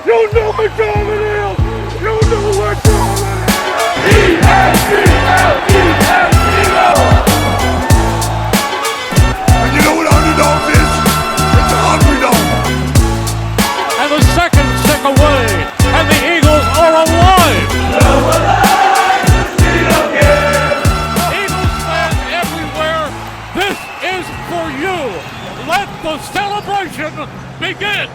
You know what time it is! You know what time it is! E-S-C-L-E-S-C-O! And you know what underdogs is? It's a hungry dog! And the second stick away, and the Eagles are alive! Eagles fans everywhere, this is for you! Let the celebration begin!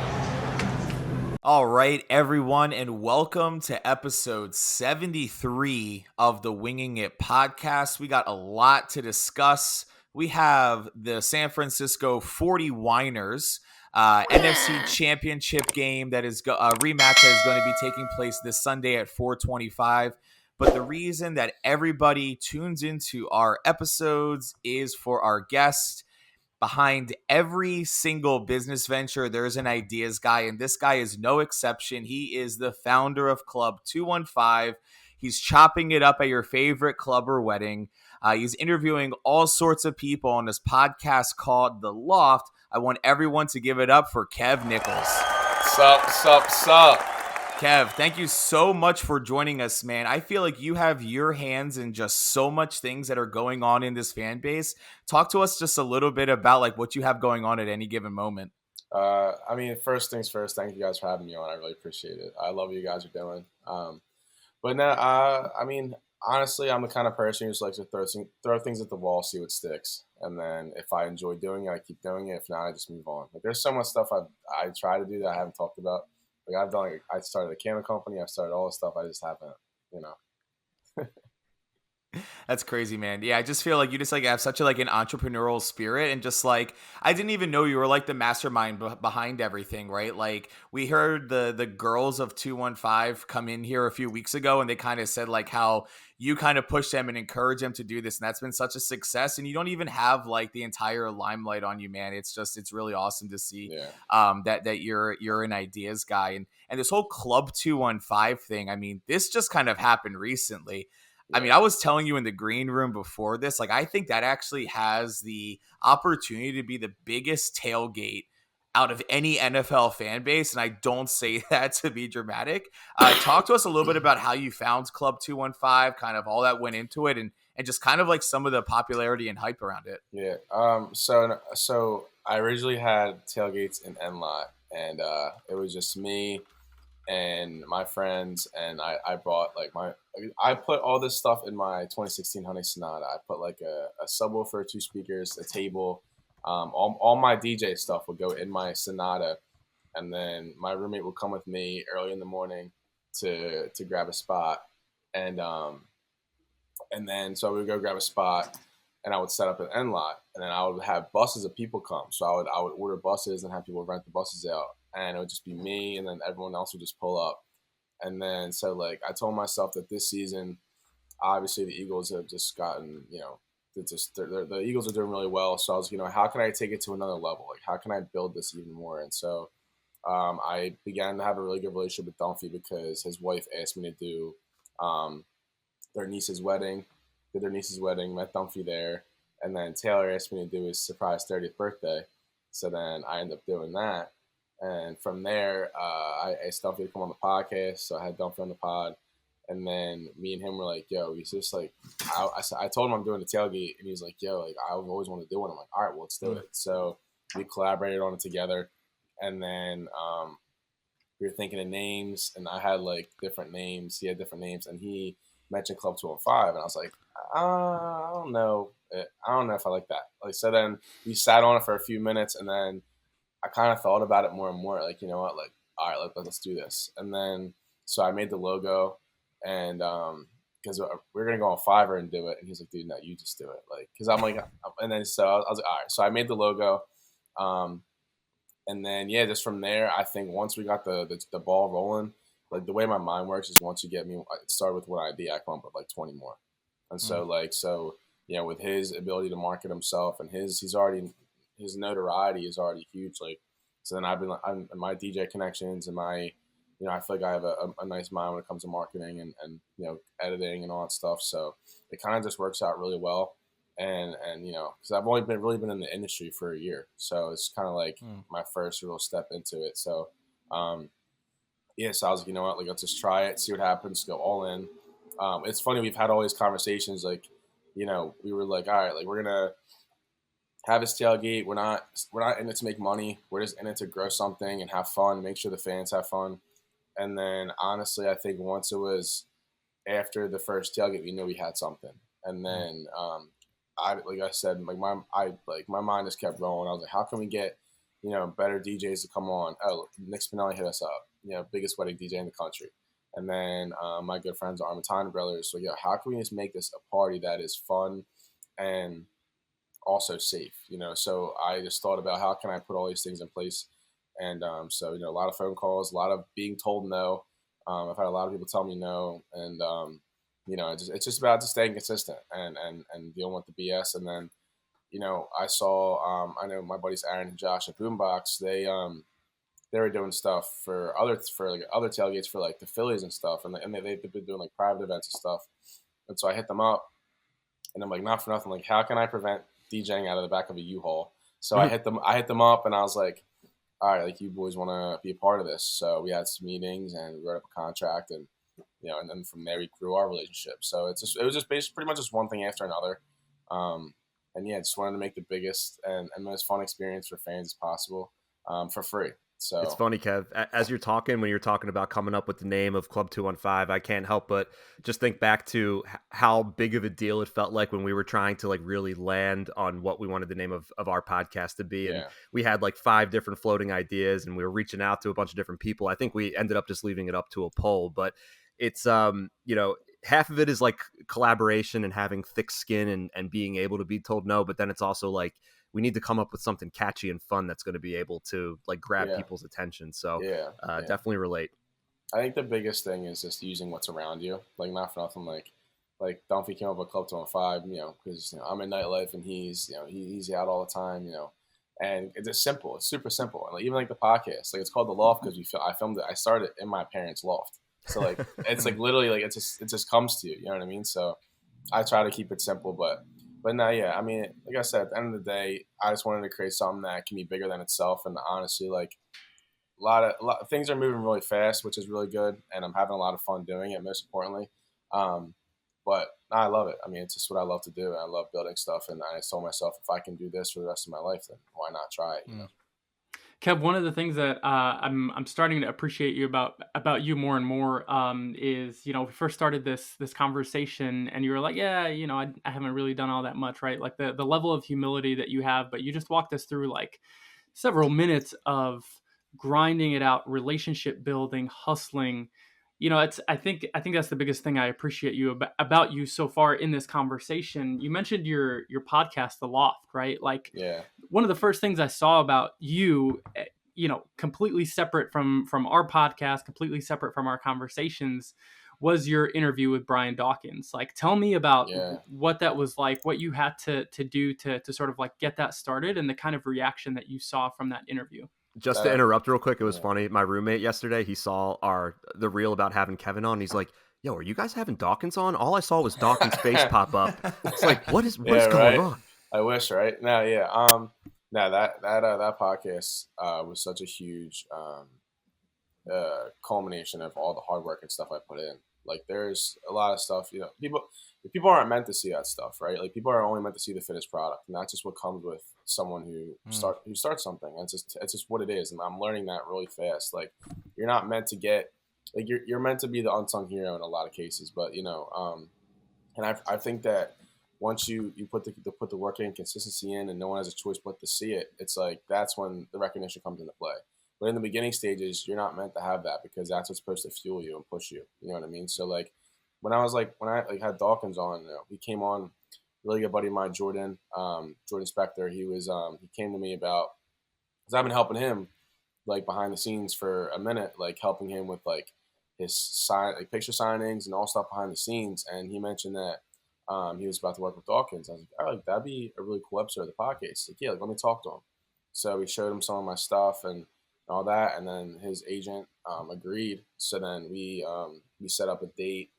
All right, everyone, and welcome to episode 73 of the Wingin It podcast. We got a lot to discuss. We have the San Francisco 49ers NFC Championship game that is rematch that is going to be taking place this Sunday at 4:25. But the reason that everybody tunes into our episodes is for our guest. Behind every single business venture, there's an ideas guy, and this guy is no exception. He is the founder of Club 215. He's chopping it up at your favorite club or wedding. He's interviewing all sorts of people on this podcast called The Loft. I want everyone to give it up for Kev Nichols. Sup. Kev, thank you so much for joining us, man. I feel like you have your hands in just so much things that are going on in this fan base. Talk to us just a little bit about like what you have going on at any given moment. First things first, thank you guys for having me on. I really appreciate it. I love what you guys are doing. Honestly, I'm the kind of person who just likes to throw things at the wall, see what sticks. And then if I enjoy doing it, I keep doing it. If not, I just move on. Like there's so much stuff I try to do that I haven't talked about. Like I started a camera company. I've started all this stuff. I just haven't, That's crazy, man. Yeah, I just feel like you just like have such a like an entrepreneurial spirit, and just like I didn't even know you were like the mastermind behind everything, right? Like we heard the girls of 215 come in here a few weeks ago, and they kind of said like how you kind of push them and encourage them to do this, and that's been such a success. And you don't even have like the entire limelight on you, man. It's really awesome to see that you're an ideas guy, and this whole Club 215 thing. I mean, this just kind of happened recently. I mean, I was telling you in the green room before this, like, I think that actually has the opportunity to be the biggest tailgate out of any NFL fan base. And I don't say that to be dramatic. Talk to us a little bit about how you found Club 215, kind of all that went into it, and just kind of like some of the popularity and hype around it. Yeah. So I originally had tailgates in N-Lot, and it was just me and my friends, and I brought I put all this stuff in my 2016 Hyundai Sonata. I put like a subwoofer, 2 speakers, a table. All my DJ stuff would go in my Sonata, and then my roommate would come with me early in the morning to grab a spot, and then so I would go grab a spot, and I would set up an end lot, and then I would have buses of people come. So I would order buses and have people rent the buses out, and it would just be me, and then everyone else would just pull up. And then so like I told myself that this season, obviously the Eagles have just gotten, the Eagles are doing really well. So I was, how can I take it to another level? Like how can I build this even more? And so I began to have a really good relationship with Dunphy because his wife asked me to do their niece's wedding. Did their niece's wedding, met Dunphy there, and then Taylor asked me to do his surprise 30th birthday. So then I ended up doing that. And from there, I asked Dunphy to come on the podcast, so I had Dunphy on the pod. And then me and him were like, yo, he's just like, I told him I'm doing the tailgate, and he's like, yo, like, I've always wanted to do one. I'm like, all right, well, let's do it. So we collaborated on it together. And then we were thinking of names, and I had like different names. He had different names, and he mentioned Club 215, and I was like, I don't know. I don't know if I like that. Like, so then we sat on it for a few minutes, and then I kind of thought about it more and more. Like, you know what? Like, all right, let's do this. And then so I made the logo, and because we're gonna go on Fiverr and do it, and he's like, dude, no, you just do it. Like, because I'm like, and then so I was like, all right. So I made the logo, and then just from there, I think once we got the ball rolling, like the way my mind works is once you get me, it started with one idea, I come up with like 20 more. And so with his ability to market himself and his notoriety is already huge. Like, so then I'm my DJ connections and my, I feel like I have a nice mind when it comes to marketing and editing and all that stuff. So it kind of just works out really well. And because I've only been in the industry for a year, so it's kind of like my first real step into it. So yeah, so I was like, you know what, like, let's just try it, see what happens, go all in. It's funny, we've had all these conversations, like, you know, we were like, all right, like, we're gonna have this tailgate. We're not in it to make money. We're just in it to grow something and have fun, make sure the fans have fun. And then honestly, I think once it was after the first tailgate, we knew we had something. And then I like I said, my mind just kept rolling. I was like, how can we get, you know, better DJs to come on? Oh, Nick Spinelli hit us up, you know, biggest wedding DJ in the country. And then my good friends are Armatana Brothers. So yeah, how can we just make this a party that is fun and also safe, you know? So I just thought about how can I put all these things in place. And so, you know, a lot of phone calls, a lot of being told no. I've had a lot of people tell me no. And, you know, it's just about just staying consistent and dealing with the BS. And then, you know, I know my buddies Aaron and Josh at Boombox, they were doing stuff for other tailgates for like the Phillies and stuff. And they've been doing like private events and stuff. And so I hit them up and I'm like, not for nothing, like, how can I prevent DJing out of the back of a U-Haul? So I hit them up and I was like, all right, like, you boys want to be a part of this. So we had some meetings and we wrote up a contract, and, you know, and then from there we grew our relationship. So it was just basically pretty much just one thing after another. And yeah, just wanted to make the biggest and most fun experience for fans as possible, for free. So it's funny, Kev, as when you're talking about coming up with the name of Club 215, I can't help but just think back to how big of a deal it felt like when we were trying to like really land on what we wanted the name of our podcast to be. And we had like 5 different floating ideas and we were reaching out to a bunch of different people. I think we ended up just leaving it up to a poll, but it's, you know, half of it is like collaboration and having thick skin and being able to be told no. But then it's also like, we need to come up with something catchy and fun that's going to be able to like grab people's attention. So definitely relate. I think the biggest thing is just using what's around you. Like, not for nothing, like Dunphy came up with Club 215, you know, because, you know, I'm in nightlife and he's, you know, he's out all the time, you know, and it's just simple. It's super simple. And like, even like the podcast, like, it's called The Loft because I filmed it. I started in my parents' loft. So like, it's like literally like, it just comes to you. You know what I mean? So I try to keep it simple, but no, yeah, I mean, like I said, at the end of the day, I just wanted to create something that can be bigger than itself. And honestly, like, a lot of things are moving really fast, which is really good. And I'm having a lot of fun doing it, most importantly. But I love it. I mean, it's just what I love to do. I love building stuff. And I told myself, if I can do this for the rest of my life, then why not try it, you know? Kev, one of the things that I'm starting to appreciate you about you more and more is, you know, we first started this conversation and you were like, yeah, you know, I haven't really done all that much, right? Like the level of humility that you have, but you just walked us through like several minutes of grinding it out, relationship building, hustling. You know, I think that's the biggest thing I appreciate you about you so far in this conversation. You mentioned your podcast, The Loft, right? Like, one of the first things I saw about you, you know, completely separate from our podcast, completely separate from our conversations, was your interview with Brian Dawkins. Like, tell me about what that was like, what you had to do to sort of like get that started, and the kind of reaction that you saw from that interview. Just to interrupt real quick, it was funny. My roommate yesterday, he saw the reel about having Kevin on. He's like, yo, are you guys having Dawkins on? All I saw was Dawkins' face pop up. It's like, what is going on? I wish, right? No, yeah. No, that podcast was such a huge culmination of all the hard work and stuff I put in. Like, there's a lot of stuff, you know, people aren't meant to see that stuff, right? Like, people are only meant to see the finished product, and that's just what comes with someone who starts something. It's just what it is, and I'm learning that really fast. Like, you're not meant to get, like, you're meant to be the unsung hero in a lot of cases, but, you know, and I think that once you put the work in, consistency in, and no one has a choice but to see it, it's like that's when the recognition comes into play. But in the beginning stages, you're not meant to have that because that's what's supposed to fuel you and push you. You know what I mean? So like when I had Dawkins on, you know, he came on, really good buddy of mine, Jordan Spector. He came to me about, because I've been helping him like behind the scenes for a minute, like helping him with like his picture signings and all stuff behind the scenes. And he mentioned that he was about to work with Dawkins. I was like, oh, like, that'd be a really cool episode of the podcast. He's like, yeah, like, let me talk to him. So we showed him some of my stuff and all that, and then his agent agreed. So then we set up a date,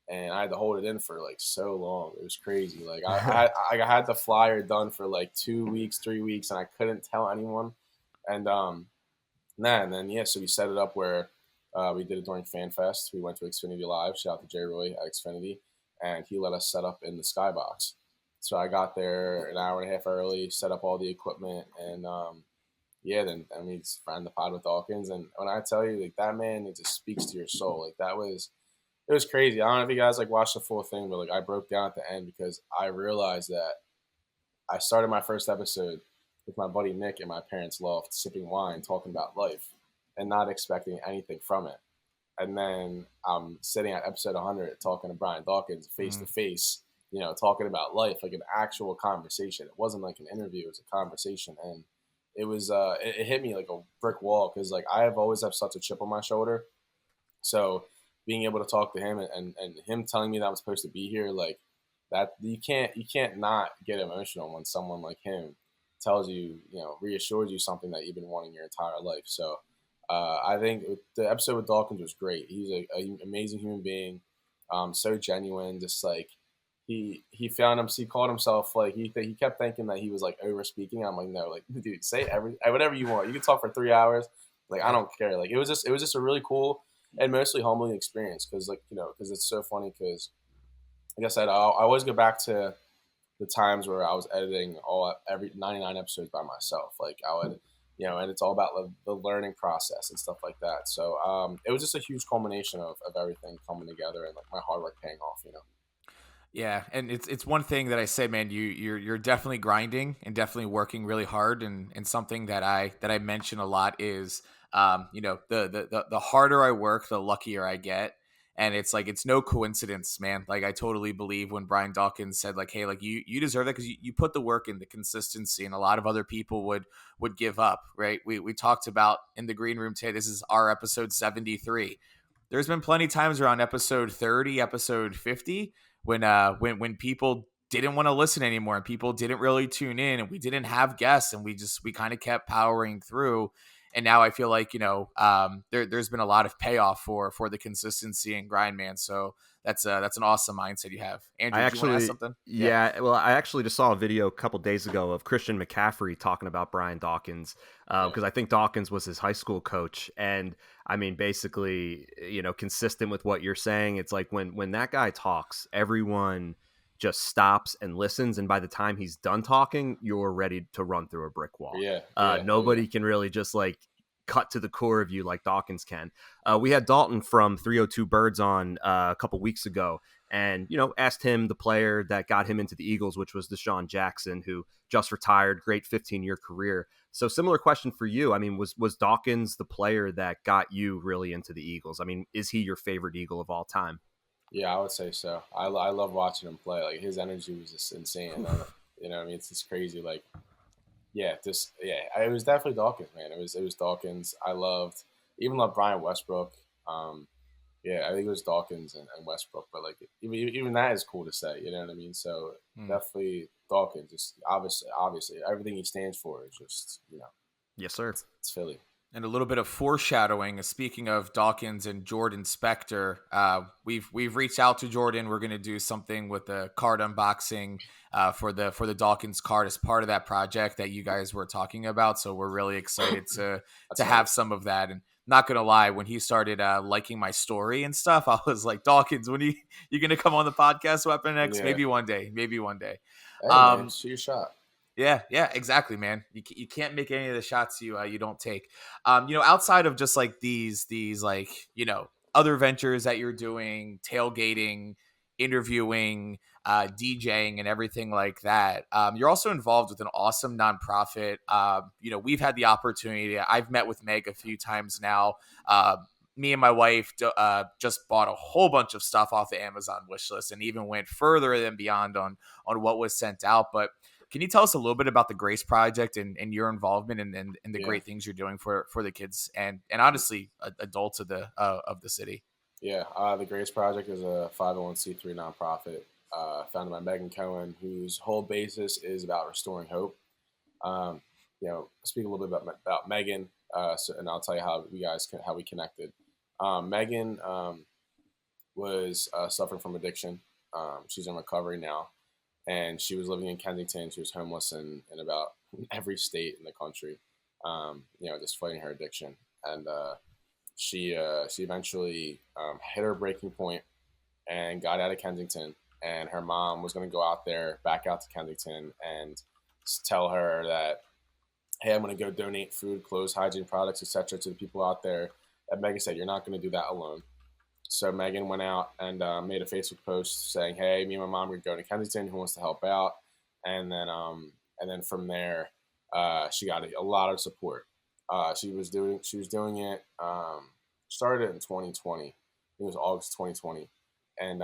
and I had to hold it in for like so long. It was crazy. Like I had the flyer done for like 2 weeks, 3 weeks, and I couldn't tell anyone. And so we set it up where We did it during Fan Fest. We went to Xfinity Live. Shout out to Jay Roy at Xfinity, and he let us set up in the skybox. So I got there an hour and a half early, set up all the equipment, and he's ran the pod with Dawkins. And when I tell you, like, that man, it just speaks to your soul. Like, it was crazy. I don't know if you guys like watched the full thing, but like I broke down at the end because I realized that I started my first episode with my buddy Nick in my parents' loft, sipping wine, talking about life, and not expecting anything from it. And then I'm sitting at episode 100 talking to Brian Dawkins face to face, talking about life, like an actual conversation. It wasn't like an interview; it was a conversation, and it was it hit me like a brick wall because like I have always have such a chip on my shoulder. So being able to talk to him and him telling me that I'm supposed to be here, like that, you can't not get emotional when someone like him tells you, reassures you something that you've been wanting your entire life. So I think the episode with Dawkins was great. He's an amazing human being, so genuine. Just like he called himself like he kept thinking that he was like over speaking. I'm like, no, like dude, say whatever you want. You can talk for 3 hours. Like I don't care. Like it was just a really cool and mostly humbling experience because it's so funny because like I said, I always go back to the times where I was editing every 99 episodes by myself. Like I would, and it's all about the learning process and stuff like that. So it was just a huge culmination of everything coming together and like my hard work paying off. Yeah, and it's one thing that I say, man, you're definitely grinding and definitely working really hard, and something that I mention a lot is the harder I work, the luckier I get. And it's like, it's no coincidence, man. Like I totally believe when Brian Dawkins said like, hey, like you deserve that because you put the work in, the consistency, and a lot of other people would give up, right? We talked about in the green room today, this is our episode 73. There's been plenty of times around episode 30, episode 50, when people didn't want to listen anymore and people didn't really tune in and we didn't have guests and we kind of kept powering through. And now I feel like, there's been a lot of payoff for the consistency and grind, man. So that's an awesome mindset you have. Andrew, do you want to ask something? Yeah, well, I actually just saw a video a couple days ago of Christian McCaffrey talking about Brian Dawkins because I think Dawkins was his high school coach. And I mean, basically, consistent with what you're saying, it's like when that guy talks, everyone just stops and listens, and by the time he's done talking, you're ready to run through a brick wall. Nobody can really just like cut to the core of you like Dawkins can. We had Dalton from 302 Birds on a couple weeks ago, and asked him the player that got him into the Eagles, which was Deshaun Jackson, who just retired, great 15-year career. So similar question for you. I mean, was Dawkins the player that got you really into the Eagles? I mean, is he your favorite Eagle of all time? Yeah, I would say so. I love watching him play. Like his energy was just insane. I mean, it's just crazy. Like, it was definitely Dawkins, man. It was Dawkins. I loved Brian Westbrook. I think it was Dawkins and Westbrook. But like even that is cool to say. You know what I mean? So definitely Dawkins. Just obviously everything he stands for is just Yes, sir. It's Philly. And a little bit of foreshadowing. Speaking of Dawkins and Jordan Spector, we've reached out to Jordan. We're going to do something with the card unboxing for the Dawkins card as part of that project that you guys were talking about. So we're really excited to have some of that. And not going to lie, when he started liking my story and stuff, I was like, Dawkins, when you going to come on the podcast, Weapon X? Yeah. Maybe one day. Hey, man, shoot your shot. Yeah, exactly, man. You can't make any of the shots you don't take. Outside of just like these like, other ventures that you're doing, tailgating, interviewing, DJing and everything like that. You're also involved with an awesome nonprofit. We've had the opportunity. I've met with Meg a few times now. Me and my wife just bought a whole bunch of stuff off the Amazon wish list and even went further than beyond on what was sent out. But can you tell us a little bit about the Grace Project and your involvement and the great things you're doing for the kids and honestly adults of the city? Yeah, the Grace Project is a 501c3 nonprofit founded by Megan Cohen, whose whole basis is about restoring hope. Speak a little bit about Megan, and I'll tell you how we connected. Megan was suffering from addiction. She's in recovery now. And she was living in Kensington. She was homeless in about every state in the country, just fighting her addiction. And she eventually hit her breaking point and got out of Kensington. And her mom was going to go out there, back out to Kensington, and tell her that, hey, I'm going to go donate food, clothes, hygiene products, etc. to the people out there. And Megan said, you're not going to do that alone. So Megan went out and made a Facebook post saying, hey, me and my mom are going to Kensington. Who wants to help out? And then from there, she got a lot of support. She was doing it. Started in 2020. I think it was August 2020, and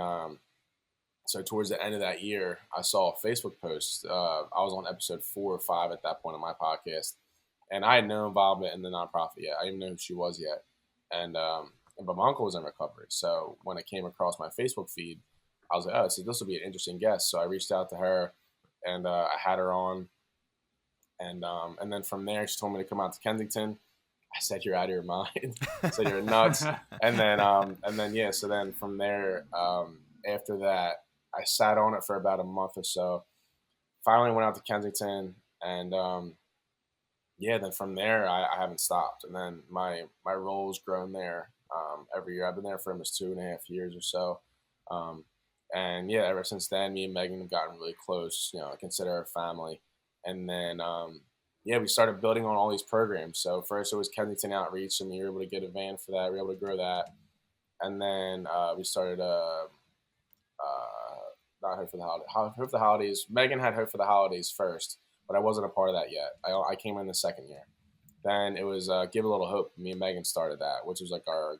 so towards the end of that year, I saw a Facebook post. I was on episode 4 or 5 at that point of my podcast, and I had no involvement in the nonprofit yet. I didn't know who she was yet, but my uncle was in recovery. So when it came across my Facebook feed, I was like, oh, so this will be an interesting guest. So I reached out to her, and I had her on, and then from there, she told me to come out to Kensington. I said, you're out of your mind. I said, you're nuts. And then yeah. So then from there, after that, I sat on it for about a month or so. Finally went out to Kensington, and then from there I haven't stopped. And then my role's grown there every year. I've been there for almost 2.5 years or so. And yeah, ever since then, me and Megan have gotten really close. I consider her family. And then we started building on all these programs. So first it was Kensington Outreach, and we were able to get a van for that. We were able to grow that. And then we started not Hope for the Holidays. Hope for the Holidays. Megan had Hope for the Holidays first, but I wasn't a part of that yet. I came in the second year. Then it was Give a Little Hope. Me and Megan started that, which was like our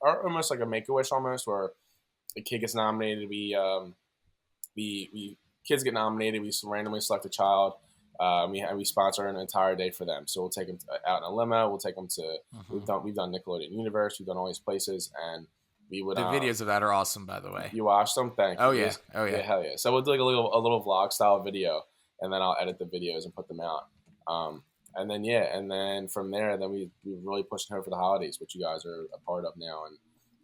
almost like a Make-A-Wish almost, where a kid gets nominated. We kids get nominated. We randomly select a child. We sponsor an entire day for them. So we'll take them out in a limo. We'll take them to we've done Nickelodeon Universe. We've done all these places, and we would The videos of that are awesome, by the way. You watched them? Thank you. Oh yeah, hell yeah. So we'll do like a little vlog style video, and then I'll edit the videos and put them out. And then from there, then we really pushed Hope for the Holidays, which you guys are a part of now,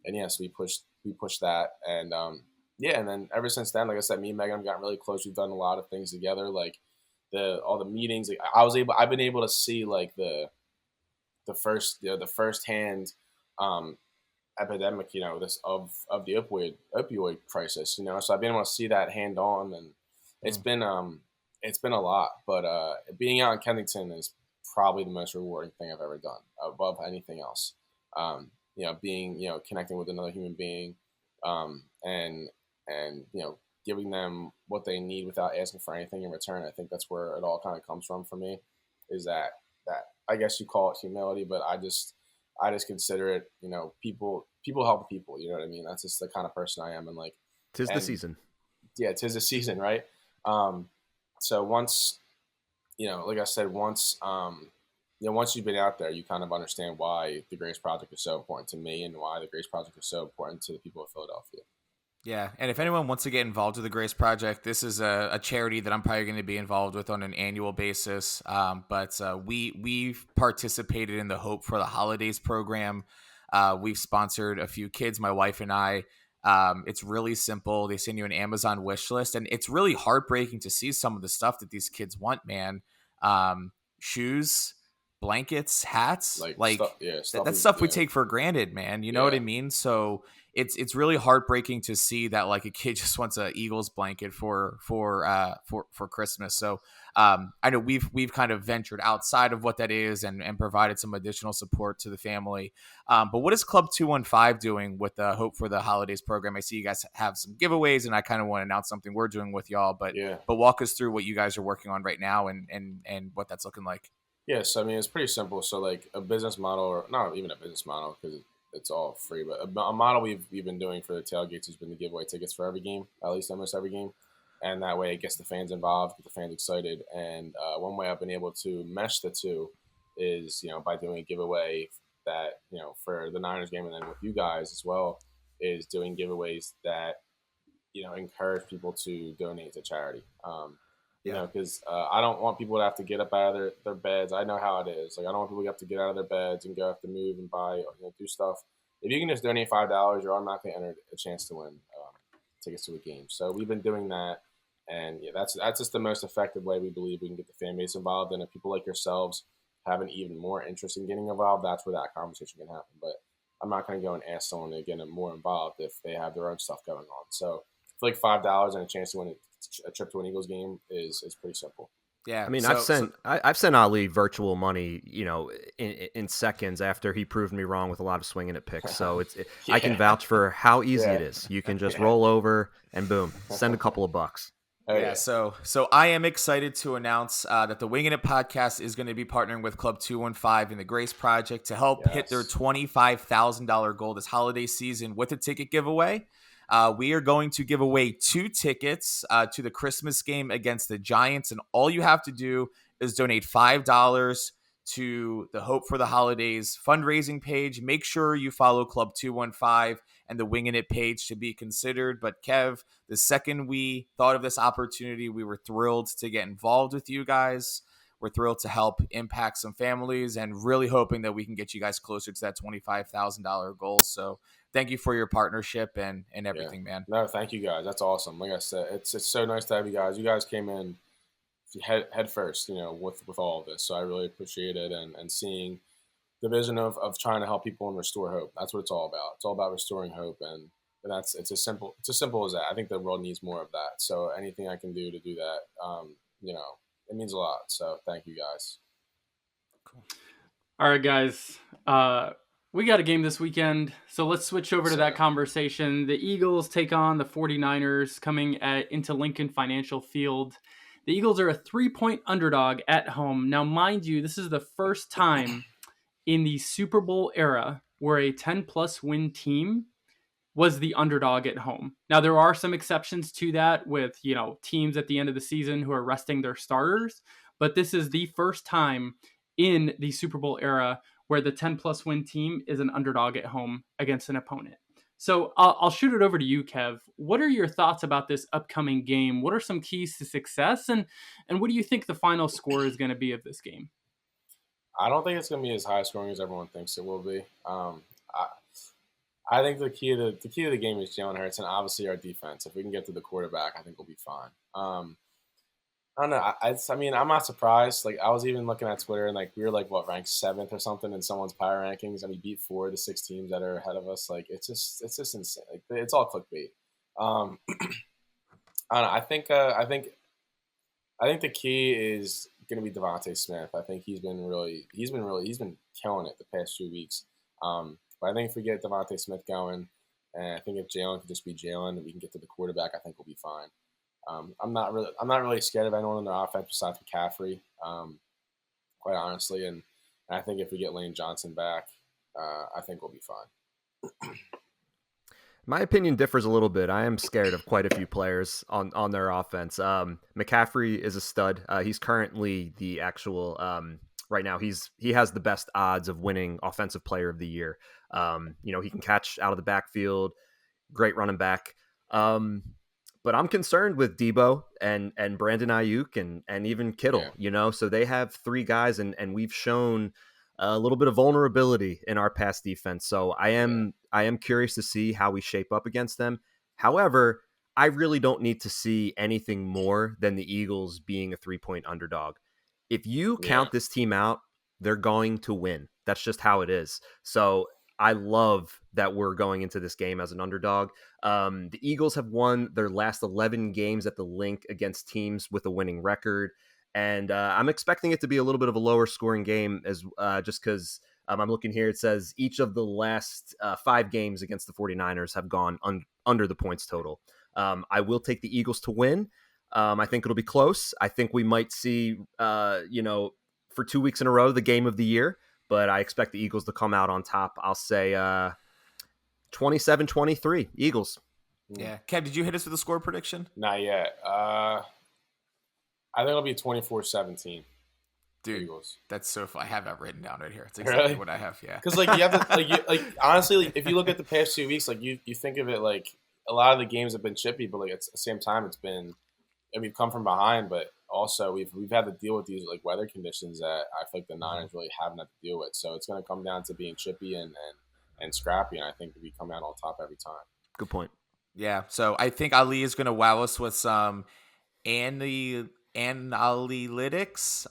and yes, we pushed that, and and then ever since then, like I said, me and Megan have gotten really close. We've done a lot of things together, like all the meetings. Like I've been able to see like the firsthand epidemic, this of the opioid crisis, so I've been able to see that hand on, and it's been a lot, but being out in Kensington is probably the most rewarding thing I've ever done above anything else. Connecting with another human being, and giving them what they need without asking for anything in return. I think that's where it all kind of comes from for me, is that I guess you call it humility, but I just consider it, people help people, you know what I mean? That's just the kind of person I am. And like, tis the season. Yeah, tis the season, right? So once, like I said, once you've been out there, you kind of understand why the Grace Project is so important to me, and why the Grace Project is so important to the people of Philadelphia. Yeah, and if anyone wants to get involved with the Grace Project, this is a charity that I'm probably going to be involved with on an annual basis. But we've participated in the Hope for the Holidays program. We've sponsored a few kids, my wife and I. It's really simple. They send you an Amazon wish list, and it's really heartbreaking to see some of the stuff that these kids want, man. Shoes, blankets, hats, that's stuff we take for granted, man. You know what I mean? So it's really heartbreaking to see that like a kid just wants a Eagles blanket for Christmas. So I know we've kind of ventured outside of what that is and provided some additional support to the family. But what is Club 215 doing with the Hope for the Holidays program? I see you guys have some giveaways, and I kind of want to announce something we're doing with y'all. But walk us through what you guys are working on right now and what that's looking like. Yes, I mean, it's pretty simple. So like a business model, or not even a business model because it's all free, but a model we've been doing for the tailgates has been to give away tickets for every game, at least almost every game. And that way it gets the fans involved, get the fans excited. And one way I've been able to mesh the two is, by doing a giveaway that, for the Niners game, and then with you guys as well, is doing giveaways that, encourage people to donate to charity. Because I don't want people to have to get up out of their beds. I know how it is. Like, I don't want people to have to get out of their beds and go have to move and buy, do stuff. If you can just donate $5, you're automatically entered a chance to win tickets to a game. So we've been doing that, and that's just the most effective way we believe we can get the fan base involved. And if people like yourselves have an even more interest in getting involved, that's where that conversation can happen. But I'm not going to go and ask someone to get more involved if they have their own stuff going on. So I feel like $5 and a chance to win a trip to an Eagles game is pretty simple. Yeah, I mean, I've sent Ali virtual money, in seconds after he proved me wrong with a lot of swinging at picks. So I can vouch for how easy it is. You can just roll over and boom, send a couple of bucks. Oh, yeah, so I am excited to announce that the Wingin It podcast is going to be partnering with Club 215 and the Grace Project to help hit their $25,000 goal this holiday season with a ticket giveaway. We are going to give away 2 tickets to the Christmas game against the Giants, and all you have to do is donate $5 to the Hope for the Holidays fundraising page. Make sure you follow Club 215 and the Wingin' It page to be considered. But Kev, the second we thought of this opportunity, we were thrilled to get involved with you guys. We're thrilled to help impact some families and really hoping that we can get you guys closer to that $25,000 goal. So thank you for your partnership and everything, man. No, thank you guys. That's awesome. Like I said, it's so nice to have you guys. You guys came in head first, with all of this. So I really appreciate it and seeing the vision of trying to help people and restore hope. That's what it's all about. It's all about restoring hope, and it's as simple as that. I think the world needs more of that. So anything I can do to do that, it means a lot. So thank you guys. Cool. All right, guys. We got a game this weekend, so let's switch over to that conversation. The Eagles take on the 49ers coming into Lincoln Financial Field. The Eagles are a 3-point underdog at home. Now, mind you, this is the first time in the Super Bowl era where a 10-plus win team was the underdog at home. Now, there are some exceptions to that with, teams at the end of the season who are resting their starters, but this is the first time in the Super Bowl era where the 10-plus win team is an underdog at home against an opponent. So I'll shoot it over to you, Kev. What are your thoughts about this upcoming game? What are some keys to success? And what do you think the final score is going to be of this game? I don't think it's going to be as high scoring as everyone thinks it will be. I think the key to the game is Jalen Hurts and obviously our defense. If we can get to the quarterback, I think we'll be fine. I don't know. I mean, I'm not surprised. Like, I was even looking at Twitter and we were ranked 7th or something in someone's power rankings, and we beat 4 of the 6 teams that are ahead of us. It's just insane. It's all clickbait. I don't know. I think the key is going to be Devontae Smith. I think he's been killing it the past few weeks. But I think if we get Devontae Smith going, and I think if Jalen can just be Jalen and we can get to the quarterback, I think we'll be fine. I'm not really scared of anyone in their offense besides McCaffrey, quite honestly. And I think if we get Lane Johnson back, I think we'll be fine. My opinion differs a little bit. I am scared of quite a few players on their offense. McCaffrey is a stud. He's currently the actual right now. He has the best odds of winning Offensive Player of the Year. He can catch out of the backfield. Great running back. But I'm concerned with Debo and Brandon Ayuk and even Kittle, so they have 3 guys and we've shown a little bit of vulnerability in our pass defense. So I am curious to see how we shape up against them. However, I really don't need to see anything more than the Eagles being a 3-point underdog. If you count this team out, they're going to win. That's just how it is. So I love that we're going into this game as an underdog. The Eagles have won their last 11 games at the Link against teams with a winning record. And I'm expecting it to be a little bit of a lower scoring game as just because I'm looking here. It says each of the last 5 games against the 49ers have gone under the points total. I will take the Eagles to win. I think it'll be close. I think we might see, for 2 weeks in a row, the game of the year. But I expect the Eagles to come out on top. I'll say 27-23, Eagles. Yeah. Kev, did you hit us with a score prediction? Not yet. I think it'll be 24-17. Dude, Eagles. That's so fun. I have that written down right here. It's exactly what I have, yeah. Because, you have to, honestly, if you look at the past 2 weeks, you think of it a lot of the games have been chippy, but, at the same time, it's been – and we've come from behind, but also we've had to deal with these weather conditions that I feel like the Niners really haven't had to deal with. So it's going to come down to being chippy and scrappy, and I think we come out on top every time. Good point. Yeah, so I think Ali is going to wow us with some Andy analytics.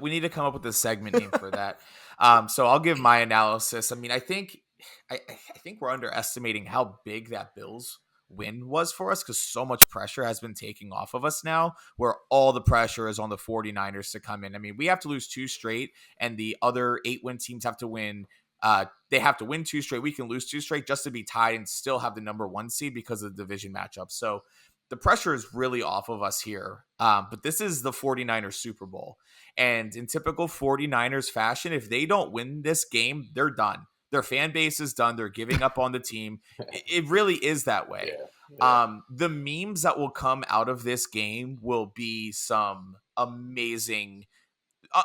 We need to come up with a segment name for that. So I'll give my analysis. I mean, I think we're underestimating how big that Bills win was for us, because so much pressure has been taking off of us now, where all the pressure is on the 49ers to come in. I mean, we have to lose 2 straight, and the other 8-win teams have to win. They have to win 2 straight. We can lose 2 straight just to be tied and still have the number 1 seed because of the division matchup. So the pressure is really off of us here. But this is the 49ers Super Bowl. And in typical 49ers fashion, if they don't win this game, they're done. Their fan base is done. They're giving up on the team. It really is that way. Yeah. The memes that will come out of this game will be some amazing,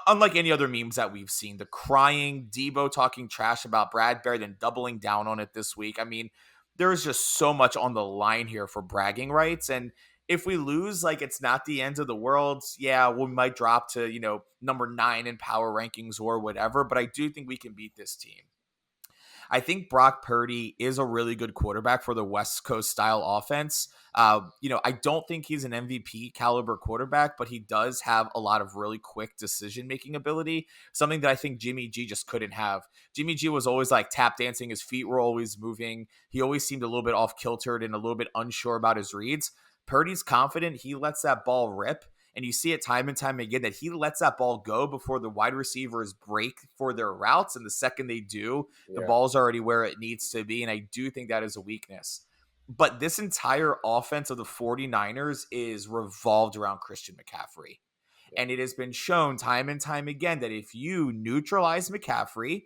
unlike any other memes that we've seen. The crying, Debo talking trash about Bradbury, then doubling down on it this week. I mean, there is just so much on the line here for bragging rights. And if we lose, like, it's not the end of the world. Yeah, we might drop to, number 9 in power rankings or whatever. But I do think we can beat this team. I think Brock Purdy is a really good quarterback for the West Coast style offense. I don't think he's an MVP caliber quarterback, but he does have a lot of really quick decision-making ability, something that I think Jimmy G just couldn't have. Jimmy G was always like tap dancing. His feet were always moving. He always seemed a little bit off kiltered and a little bit unsure about his reads. Purdy's confident. He lets that ball rip. And you see it time and time again that he lets that ball go before the wide receivers break for their routes. And the second they do, the ball's already where it needs to be. And I do think that is a weakness. But this entire offense of the 49ers is revolved around Christian McCaffrey. And it has been shown time and time again that if you neutralize McCaffrey,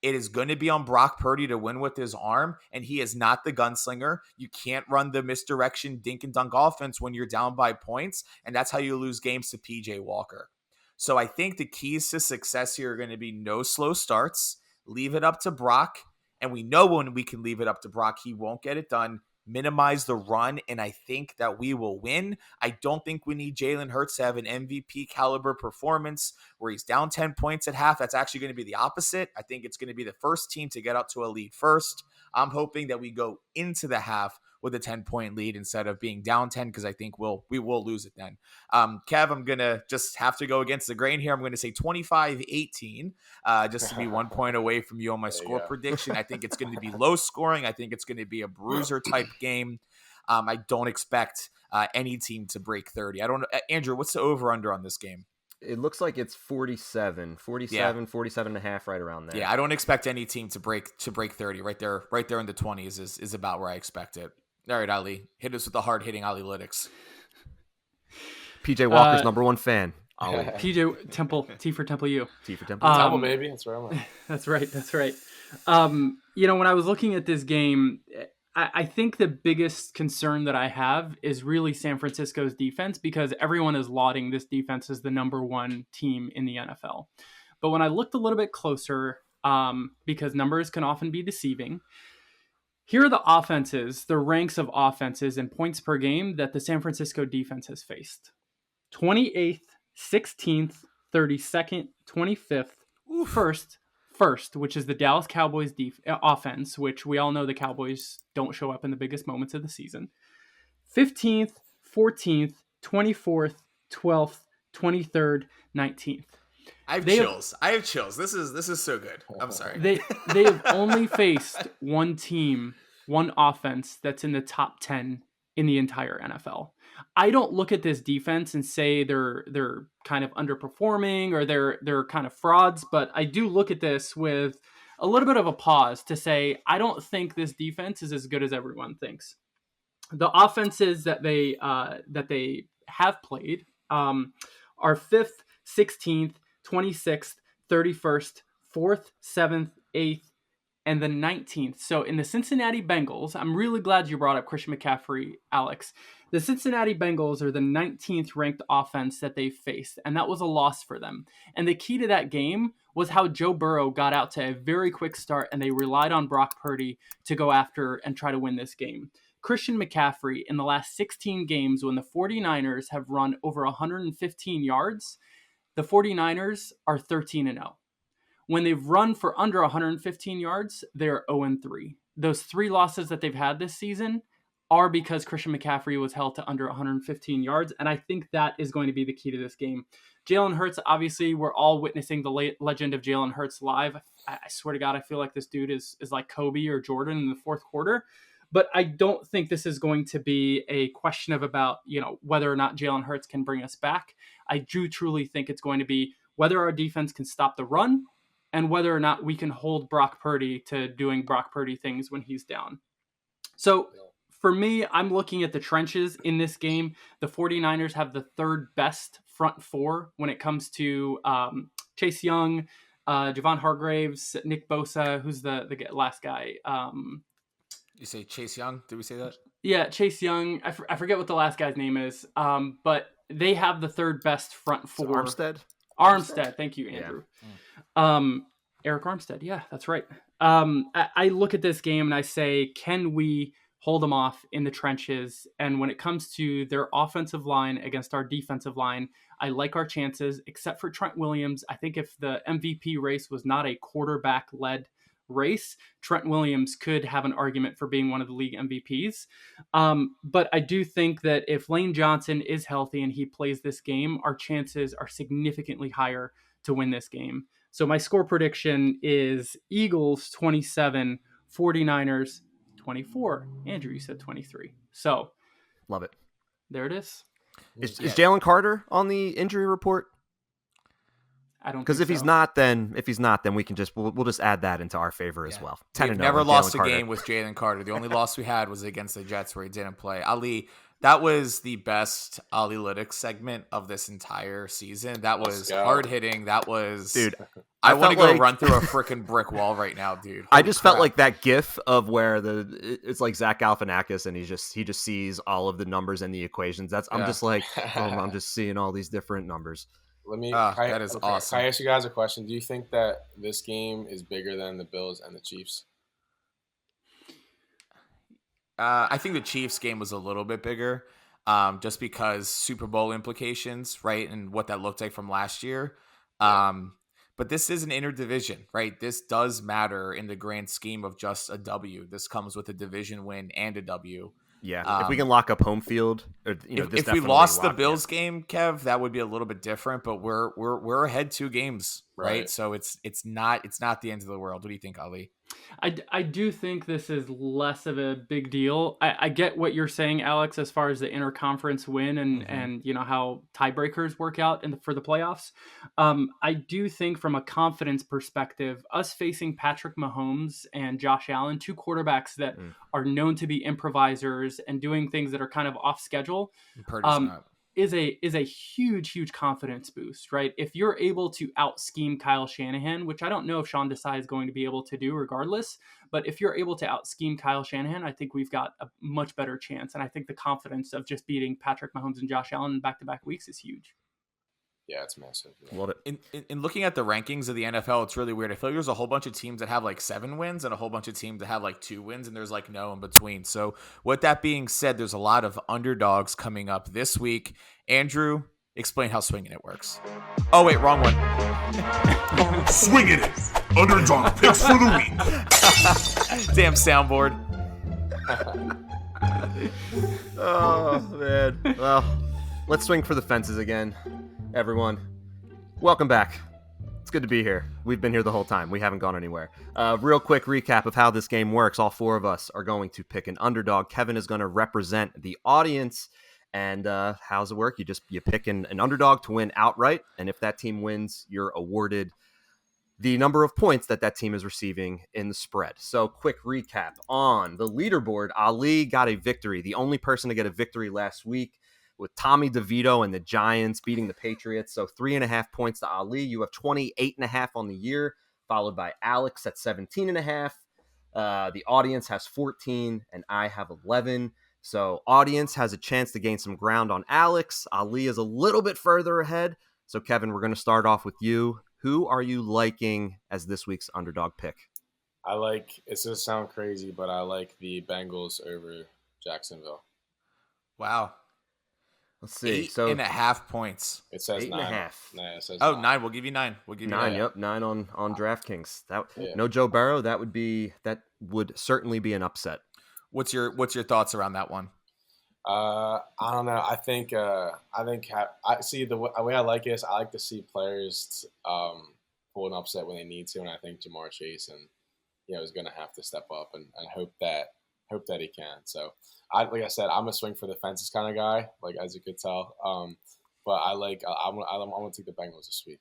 it is going to be on Brock Purdy to win with his arm, and he is not the gunslinger. You can't run the misdirection dink and dunk offense when you're down by points, and that's how you lose games to PJ Walker. So I think the keys to success here are going to be no slow starts, leave it up to Brock, and we know when we can leave it up to Brock, he won't get it done. Minimize the run, and I think that we will win. I don't think we need Jalen Hurts to have an MVP caliber performance where he's down 10 points at half. That's actually going to be the opposite. I think it's going to be the first team to get out to a lead first. I'm hoping that we go into the half with a 10-point lead instead of being down 10, because I think we will lose it then. Kev, I'm going to just have to go against the grain here. I'm going to say 25-18, just to be 1 point away from you on my score prediction. I think it's going to be low scoring. I think it's going to be a bruiser type game. I don't expect any team to break 30. I don't know. Andrew, what's the over-under on this game? It looks like it's 47, 47 and a half, right around there. Yeah, I don't expect any team to break 30. Right there in the 20s is about where I expect it. All right, Ali, hit us with the hard-hitting Analytics. PJ Walker's number 1 fan. Ali. PJ Temple, T for Temple U. T for Temple. Temple, baby. That's where I'm at. That's right. When I was looking at this game, I think the biggest concern that I have is really San Francisco's defense, because everyone is lauding this defense as the number 1 team in the NFL. But when I looked a little bit closer, because numbers can often be deceiving, here are the offenses, the ranks of offenses and points per game that the San Francisco defense has faced. 28th, 16th, 32nd, 25th, first, which is the Dallas Cowboys offense, which we all know the Cowboys don't show up in the biggest moments of the season. 15th, 14th, 24th, 12th, 23rd, 19th. I have chills. This is so good. I'm sorry. They have only faced one team, one offense that's in the top 10 in the entire NFL. I don't look at this defense and say they're kind of underperforming or they're kind of frauds, but I do look at this with a little bit of a pause to say I don't think this defense is as good as everyone thinks. The offenses that they have played are 5th, 16th, 26th, 31st, 4th, 7th, 8th, and the 19th. So in the Cincinnati Bengals, I'm really glad you brought up Christian McCaffrey, Alex. The Cincinnati Bengals are the 19th ranked offense that they faced, and that was a loss for them. And the key to that game was how Joe Burrow got out to a very quick start, and they relied on Brock Purdy to go after and try to win this game. Christian McCaffrey, in the last 16 games, when the 49ers have run over 115 yards, the 49ers are 13-0. When they've run for under 115 yards, they're 0-3. Those 3 losses that they've had this season are because Christian McCaffrey was held to under 115 yards. And I think that is going to be the key to this game. Jalen Hurts, obviously, we're all witnessing the legend of Jalen Hurts live. I swear to God, I feel like this dude is like Kobe or Jordan in the fourth quarter. But I don't think this is going to be a question of about, whether or not Jalen Hurts can bring us back. I do truly think it's going to be whether our defense can stop the run and whether or not we can hold Brock Purdy to doing Brock Purdy things when he's down. So for me, I'm looking at the trenches in this game. The 49ers have the third best front four when it comes to Chase Young, Javon Hargraves, Nick Bosa, who's the last guy. You say Chase Young? Did we say that? Yeah, Chase Young. I forget what the last guy's name is, but they have the third best front four. Armstead. Thank you, Andrew. Yeah. Eric Armstead. Yeah, that's right. I look at this game and I say, can we hold them off in the trenches? And when it comes to their offensive line against our defensive line, I like our chances, except for Trent Williams. I think if the MVP race was not a quarterback-led race, Trent Williams could have an argument for being one of the league MVPs. But I do think that if Lane Johnson is healthy and he plays this game, our chances are significantly higher to win this game. So my score prediction is Eagles 27, 49ers 24. Andrew, you said 23. So love it. There it is. Is Jalen Carter on the injury report? I don't, because if he's not, then we can we'll just add that into our favor as well. We've never lost a game with Jalen Carter. The only loss we had was against the Jets where he didn't play. Ali, that was the best Ali-lytics segment of this entire season. That was hard hitting. That was, dude. I want to go run through a freaking brick wall right now, dude. I just felt like that GIF of where it's like Zach Galifianakis and he just sees all of the numbers and the equations. I'm just like, I'm just seeing all these different numbers. That is awesome. Can I ask you guys a question? Do you think that this game is bigger than the Bills and the Chiefs? I think the Chiefs game was a little bit bigger, just because Super Bowl implications, right, and what that looked like from last year. But this is an interdivision, right? This does matter in the grand scheme of just a W. This comes with a division win and a W. Yeah, if we can lock up home field, if we lost the Bills game, Kev, that would be a little bit different. But we're ahead 2 games, right? So it's not the end of the world. What do you think, Ali? I do think this is less of a big deal. I get what you're saying, Alex, as far as the interconference win and how tiebreakers work out for the playoffs. I do think from a confidence perspective, us facing Patrick Mahomes and Josh Allen, 2 quarterbacks that are known to be improvisers and doing things that are kind of off schedule, is a huge confidence boost, right? If you're able to out scheme Kyle Shanahan, which I don't know if Sean Desai is going to be able to do regardless, but if you're able to out scheme Kyle Shanahan, I think we've got a much better chance. And I think the confidence of just beating Patrick Mahomes and Josh Allen in back-to-back weeks is huge. Yeah, it's massive. Yeah. Love it. In looking at the rankings of the NFL, it's really weird. I feel like there's a whole bunch of teams that have like 7 wins and a whole bunch of teams that have like 2 wins, and there's like no in between. So with that being said, there's a lot of underdogs coming up this week. Andrew, explain how Swingin It works. Oh, wait, wrong one. Swingin It. Underdog picks for the week. Damn soundboard. Oh, man. Well, let's swing for the fences again. Everyone, welcome back. It's good to be here. We've been here the whole time. We haven't gone anywhere. Real quick recap of how this game works. All 4 of us are going to pick an underdog. Kevin is going to represent the audience. And how's it work? You pick an underdog to win outright. And if that team wins, you're awarded the number of points that team is receiving in the spread. So quick recap on the leaderboard. Ali got a victory. The only person to get a victory last week, with Tommy DeVito and the Giants beating the Patriots. So 3.5 points to Ali. You have 28.5 on the year, followed by Aleks at 17.5. The audience has 14, and I have 11. So audience has a chance to gain some ground on Aleks. Ali is a little bit further ahead. So Kevin, we're going to start off with you. Who are you liking as this week's underdog pick? It's going to sound crazy, but I like the Bengals over Jacksonville. Wow. Let's see. 8.5 points. It says 8.5. Nah, it says 9. We'll give you 9. We'll give you 9. 9. Yep, 9 on DraftKings. No Joe Burrow. That would certainly be an upset. What's your thoughts around that one? I don't know. I think I see the way I like it is I like to see players pull an upset when they need to, and I think Jamar Chase is going to have to step up and hope that he can. So like I said, I'm a swing for the fences kind of guy, like as you could tell. But I'm going to take the Bengals this week.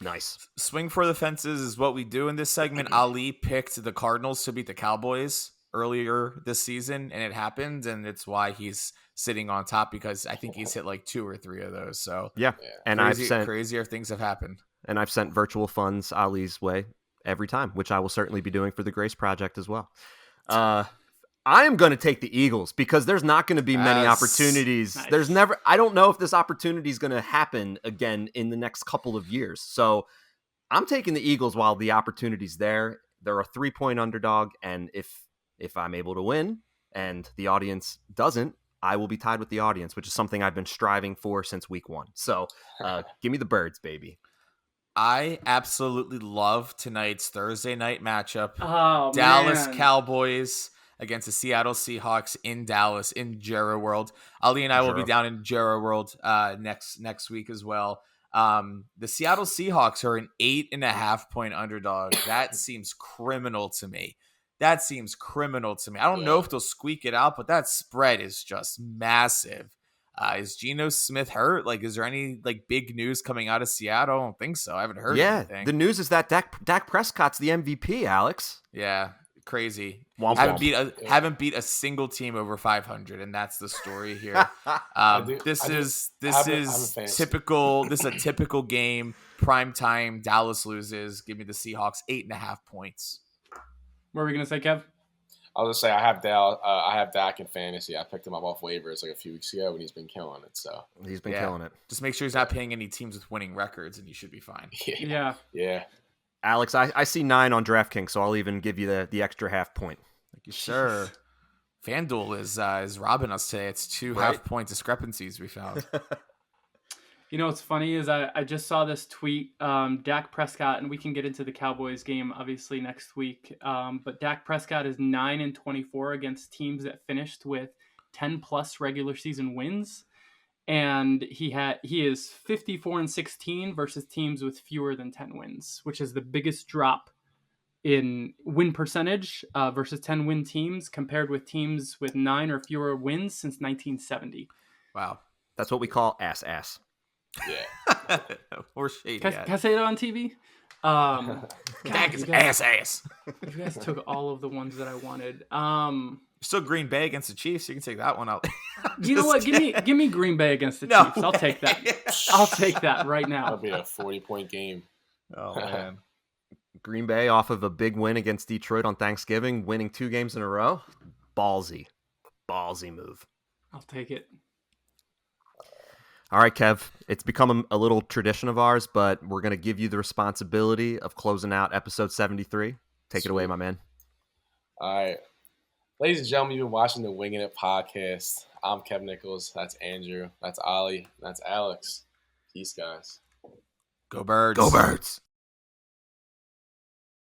Nice. Swing for the fences is what we do in this segment. Ali picked the Cardinals to beat the Cowboys earlier this season, and it happened, and it's why he's sitting on top, because I think he's hit like 2 or 3 of those. So yeah. And crazier things have happened. And I've sent virtual funds Ali's way every time, which I will certainly be doing for the Grace Project as well. I am going to take the Eagles because there's not going to be many opportunities. Nice. I don't know if this opportunity is going to happen again in the next couple of years. So I'm taking the Eagles while the opportunity's there. They're a 3-point underdog. And if I'm able to win and the audience doesn't, I will be tied with the audience, which is something I've been striving for since week 1. So give me the birds, baby. I absolutely love tonight's Thursday night matchup. Oh, Dallas man. Cowboys against the Seattle Seahawks in Dallas in Jerry World. Ali and I will be down in Jerry World next week as well. The Seattle Seahawks are an 8.5-point underdog. That seems criminal to me. I don't know if they'll squeak it out, but that spread is just massive. Is Geno Smith hurt? Like, is there any big news coming out of Seattle? I don't think so. I haven't heard anything. The news is that Dak Prescott's the MVP, Alex. Yeah, crazy. Womp womp. Haven't beat a single team over 500, and that's the story here. This is typical. This is a typical game. Prime time. Dallas loses. Give me the Seahawks 8.5 points. What were we gonna say, Kev? I was gonna say I have Dak in fantasy. I picked him up off waivers like a few weeks ago, and he's been killing it. So he's been killing it. Just make sure he's not paying any teams with winning records, and you should be fine. Yeah. Alex, I see 9 on DraftKings, so I'll even give you the extra half point. Thank you, sir. FanDuel is robbing us today. It's 2 half-point discrepancies we found. You know what's funny is I just saw this tweet. Dak Prescott, and we can get into the Cowboys game obviously next week. But Dak Prescott is 9-24 against teams that finished with 10+ regular season wins, and he is 54-16 versus teams with fewer than 10 wins, which is the biggest drop in win percentage versus 10-win teams compared with teams with 9 or fewer wins since 1970. Wow, that's what we call ass. Yeah. Or shady. Can I say it on TV? Dak is ass. You guys took all of the ones that I wanted. Still Green Bay against the Chiefs. You can take that one out. You know what? Give me Green Bay against the Chiefs. I'll take that. I'll take that right now. That'll be a 40-point game. Oh man. Green Bay off of a big win against Detroit on Thanksgiving, winning 2 games in a row. Ballsy move. I'll take it. All right, Kev, it's become a little tradition of ours, but we're going to give you the responsibility of closing out episode 73. Take it away, my man. All right. Ladies and gentlemen, you've been watching the Wingin It podcast. I'm Kev Nichols. That's Andrew. That's Ali. That's Alex. Peace, guys. Go Birds. Go Birds.